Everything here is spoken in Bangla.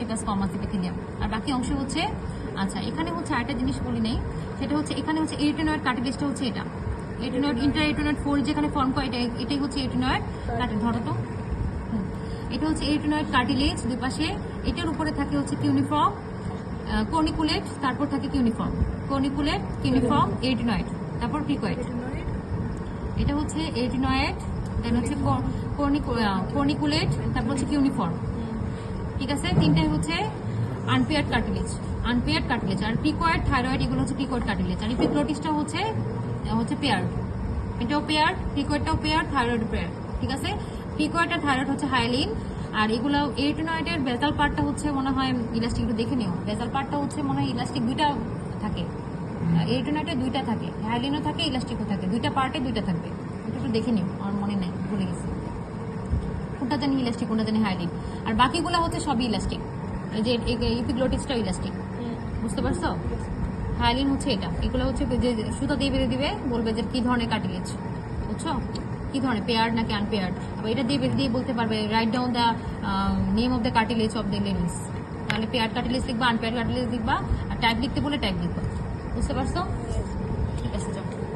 মাল্টিপাস কমাস এপিথেলিয়াম। আর বাকি অংশ হচ্ছে, আচ্ছা এখানে হচ্ছে আরেকটা জিনিস বলি নেই, সেটা হচ্ছে এখানে হচ্ছে এরিটেনয়েড কার্টিলেজটা হচ্ছে এটা, এরিটেনয়েড ইন্টার এরিটেনয়েড ফোল্ড যেখানে ফর্ম করে এটাই হচ্ছে এরিটেনয়েড কার্টিলেজ। ধরো তো, এটা হচ্ছে এরিটেনয়েড কার্টিলেজ দুই পাশে। এটার উপরে থাকে হচ্ছে কিউনিফর্ম কর্নিকুলেট, তারপর থাকে কিউনিফর্ম কর্নিকুলেট কিউনিফর্ম এরিটেনয়েড, তারপর ক্রিকয়েড। এটা হচ্ছে এরিটেনয়েড, দেন হচ্ছে কর্নিকুলেট, তারপর হচ্ছে কিউনিফর্ম। ঠিক আছে, তিনটাই হচ্ছে আনপেয়ার্ড কার্টিলেজ, আনপেয়ার্ড কার্টিলেজ। আর ক্রিকয়েড, থাইরয়েড এগুলো হচ্ছে ক্রিকয়েড কার্টিলেজ। আর এপিগ্লোটিসটা হচ্ছে পেয়ার, এটাও পেয়ার, ক্রিকয়েডটাও পেয়ার, থাইরয়েড পেয়ার। ঠিক আছে, ক্রিকয়েড আর থাইরয়েড হচ্ছে হাইলিন। আর এগুলো এরিটেনয়েডের বেসাল পার্টটা হচ্ছে মনে হয় ইলাস্টিক, একটু দেখে নিও, বেসাল পার্টটা হচ্ছে মনে হয় ইলাস্টিক দুইটা থাকে, এরিটেনয়েডে দুইটা থাকে, হাইলিনও থাকে ইলাস্টিকও থাকে, দুইটা পার্টে দুইটা থাকবে। এটা একটু দেখে নিও, আমার মনে নেই, ভুলে গেছি কোনটা জানি ইলাস্টিক কোনটা জানি হাইলিন। আর বাকিগুলো হচ্ছে সবই ইলাস্টিক, যে এপিগ্লোটিসটাও ইলাস্টিক, বুঝতে পারছো? হাইলিন হচ্ছে এটা, এগুলো হচ্ছে যে সুতা দিয়ে বেঁধে দিবে, বলবে যে কি ধরনের কার্টিলেজ, বুঝছো, কি ধরনের পেয়ার্ড নাকি আনপেয়ার্ড। আবার এটা দিয়ে বেঁধে দিয়ে বলতে পারবে write down the name of the cartilage of the ladies, তাহলে পেয়ার্ড কার্টিলেজ লিখবা, আনপেয়ার্ড কার্টিলেজ লিখবা, আর টাইপ লিখতে বলে টাইপ লিখবা, বুঝতে পারছো? ঠিক আছে, যাও।